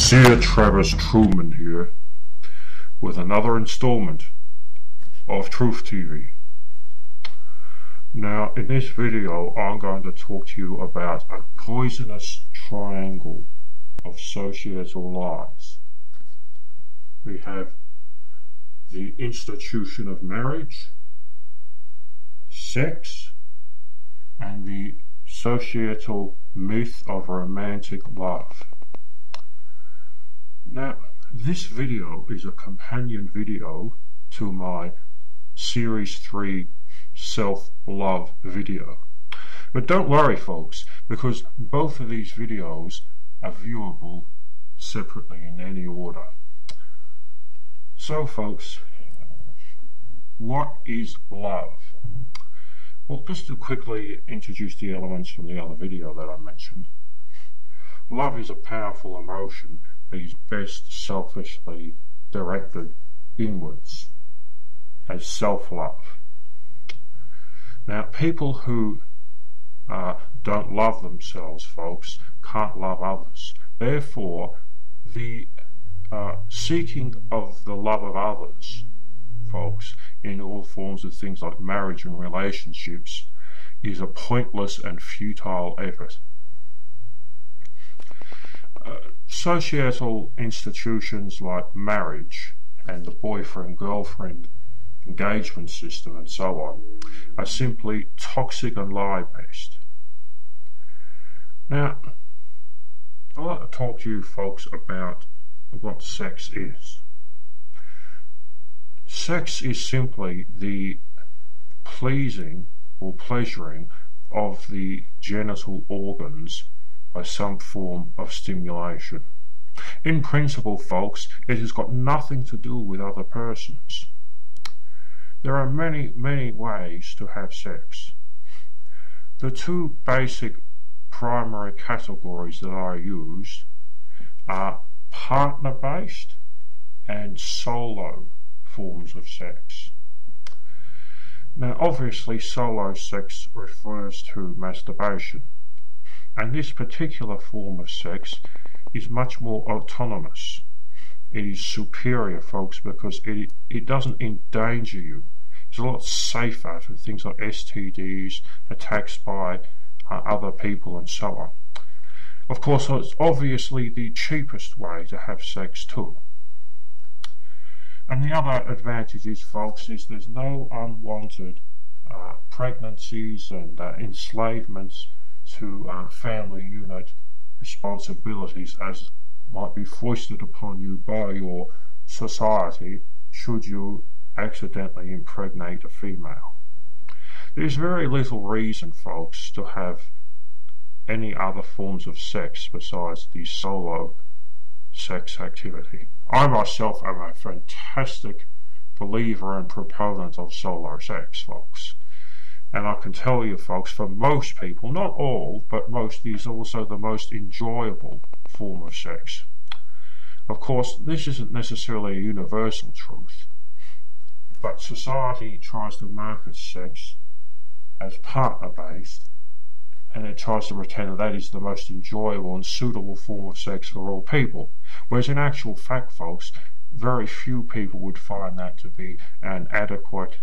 Sir Travis Truman here with another installment of Truth TV. Now in this video I'm going to talk to you about a poisonous triangle of societal lies. We have the institution of marriage, sex, and the societal myth of romantic love. Now, this video is a companion video to my Series 3 self-love video. But don't worry folks, because both of these videos are viewable separately in any order. So folks, what is love? Well, just to quickly introduce the elements from the other video that I mentioned. Love is a powerful emotion that is best selfishly directed inwards as self-love. Now, people who don't love themselves, folks, can't love others. Therefore, the seeking of the love of others, folks, in all forms of things like marriage and relationships, is a pointless and futile effort. Societal institutions like marriage and the boyfriend-girlfriend engagement system and so on are simply toxic and lie-based. Now, I'd like to talk to you folks about what sex is. Sex is simply the pleasing or pleasuring of the genital organs by some form of stimulation. In principle, folks, it has got nothing to do with other persons. There are many ways to have sex. The two basic primary categories that I use are partner-based and solo forms of sex. Now, obviously, solo sex refers to masturbation. And this particular form of sex is much more autonomous. It is superior, folks, because it doesn't endanger you. It's a lot safer for things like STDs, attacks by other people, and so on. Of course, it's obviously the cheapest way to have sex too. And the other advantage is, folks, is there's no unwanted pregnancies and enslavements to family unit responsibilities as might be foisted upon you by your society should you accidentally impregnate a female. There's very little reason, folks, to have any other forms of sex besides the solo sex activity. I myself am a fantastic believer and proponent of solo sex, folks. And I can tell you, folks, for most people, not all, but most, is also the most enjoyable form of sex. Of course, this isn't necessarily a universal truth, but society tries to market sex as partner-based, and it tries to pretend that that is the most enjoyable and suitable form of sex for all people. Whereas in actual fact, folks, very few people would find that to be an adequate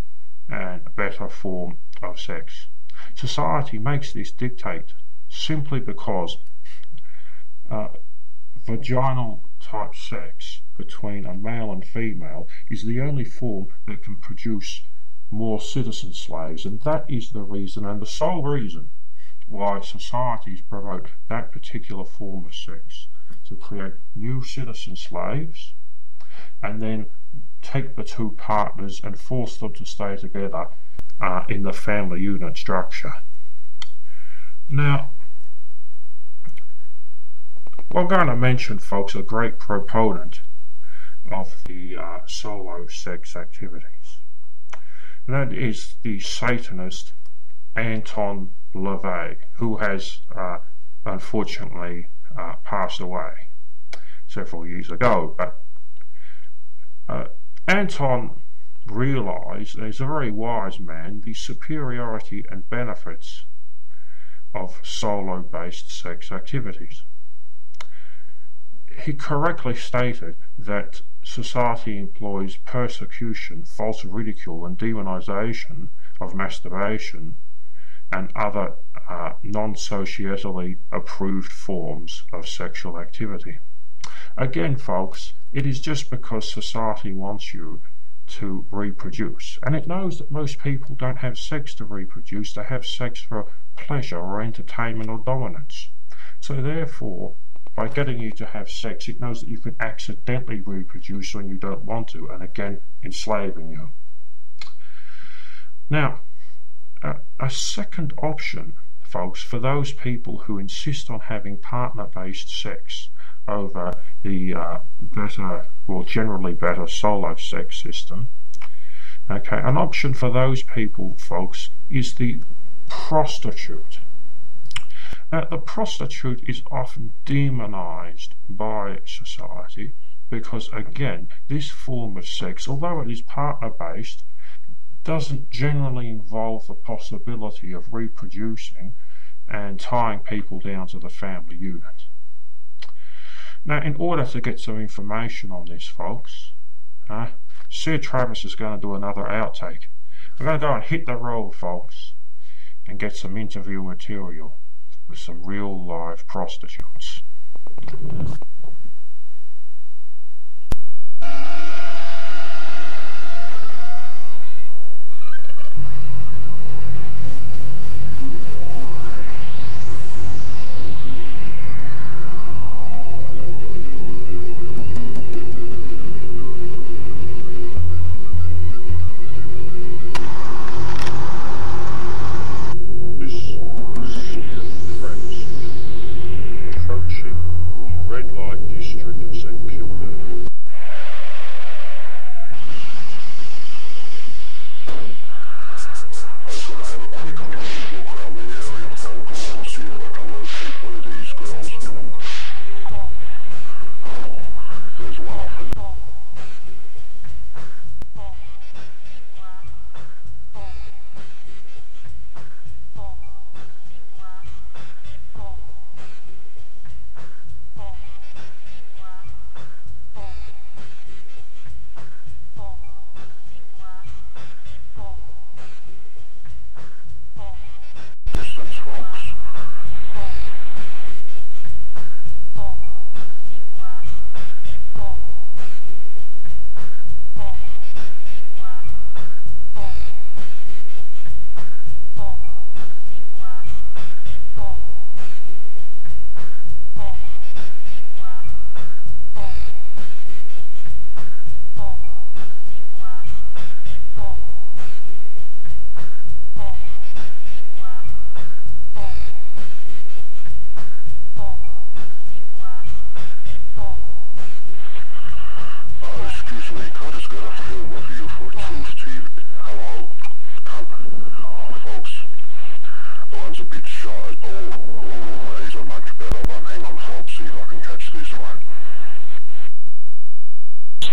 and better form of sex. Society makes this dictate simply because vaginal type sex between a male and female is the only form that can produce more citizen slaves, and that is the reason and the sole reason why societies promote that particular form of sex, to create new citizen slaves and then take the two partners and force them to stay together in the family unit structure. Now, I'm going to mention, folks, a great proponent of the solo sex activities. And that is the Satanist Anton LaVey, who has unfortunately passed away several years ago. But Anton realized, and he's a very wise man, the superiority and benefits of solo-based sex activities. he correctly stated that society employs persecution, false ridicule, and demonization of masturbation and other non-societally approved forms of sexual activity. Again, folks, it is just because society wants you to reproduce, and it knows that most people don't have sex to reproduce, they have sex for pleasure or entertainment or dominance. So therefore, by getting you to have sex, it knows that you can accidentally reproduce when you don't want to, and again, enslaving you. Now, a second option, folks, for those people who insist on having partner-based sex over the better, or generally better, solo sex system, okay, an option for those people, folks, is the prostitute. Now, the prostitute is often demonized by society because, again, this form of sex, although it is partner-based, doesn't generally involve the possibility of reproducing and tying people down to the family unit. Now, in order to get some information on this, folks, Sir Travis is going to do another outtake. I'm going to go and hit the road, folks, and get some interview material with some real live prostitutes.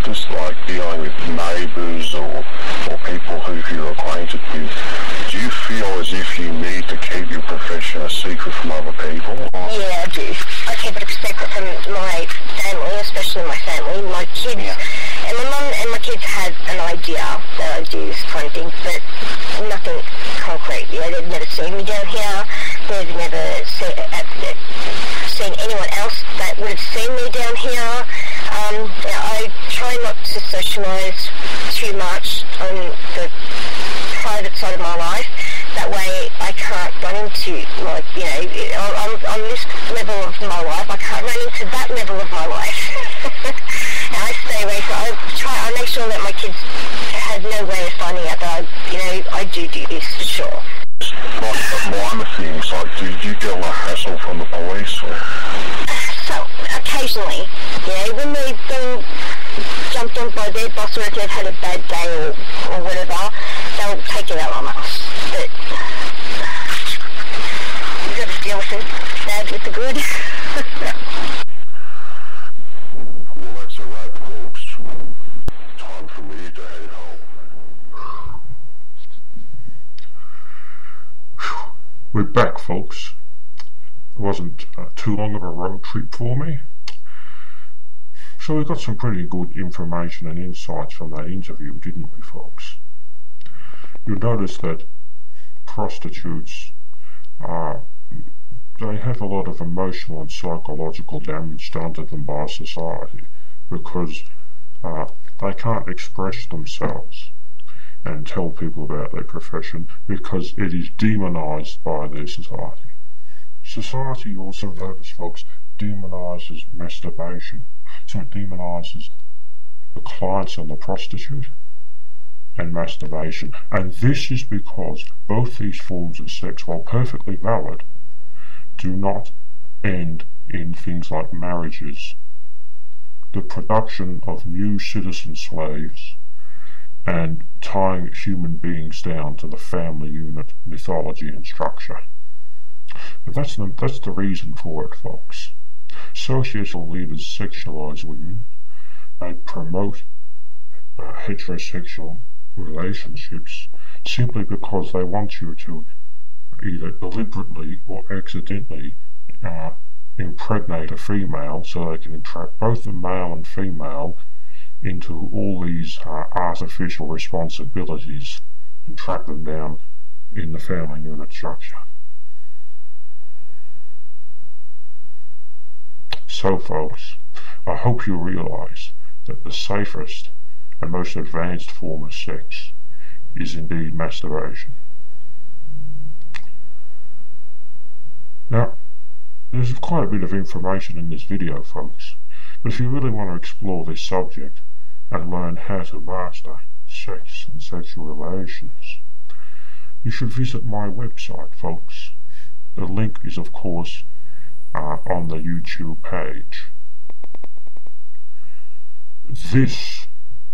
Just like dealing with neighbours or people who you're acquainted with, do you feel as if you need to keep your profession a secret from other people? Yeah, I do. I keep it a secret from my family, especially my family, my kids. Yeah. And my mum and my kids had an idea that I do this kind of thing, but nothing concrete. You know, they've never seen me down here. They've never seen anyone else that would have seen me down here. I try not to socialise too much on the private side of my life. That way I can't run into, like, you know, on this level of my life, I can't run into that level of my life. And I stay away, so I make sure that my kids have no way of finding out that I do this for sure. Like minor things, like do you get a lot of hassle from the police? Or? So, occasionally, when they've been jumped on by their boss or if they've had a bad day or whatever, they'll take it out on us. But you've got to deal with the bad with the good. Well, that's a wrap, folks. Time for me to head home. We're back, folks. It wasn't too long of a road trip for me. So we got some pretty good information and insights from that interview, didn't we, folks? You'll notice that prostitutes they have a lot of emotional and psychological damage done to them by society because they can't express themselves and tell people about their profession because it is demonized by their society. Society also, notice folks, demonizes masturbation. So it demonizes the clients and the prostitute and masturbation. And this is because both these forms of sex, while perfectly valid, do not end in things like marriages, the production of new citizen slaves, and tying human beings down to the family unit mythology and structure. But that's the reason for it, folks. Social leaders sexualize women. They promote heterosexual relationships simply because they want you to either deliberately or accidentally impregnate a female so they can entrap both the male and female into all these artificial responsibilities and trap them down in the family unit structure. So folks, I hope you realise that the safest and most advanced form of sex is indeed masturbation. Now, there's quite a bit of information in this video, folks, but if you really want to explore this subject and learn how to master sex and sexual relations, you should visit my website, folks. The link is, of course, on the YouTube page. This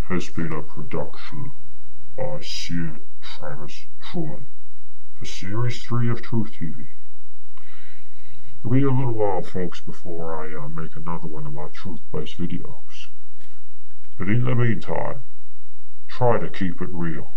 has been a production by Sir Travis Truman for Series 3 of Truth TV. It'll be a little while, folks, before I make another one of my truth-based videos. But in the meantime, try to keep it real.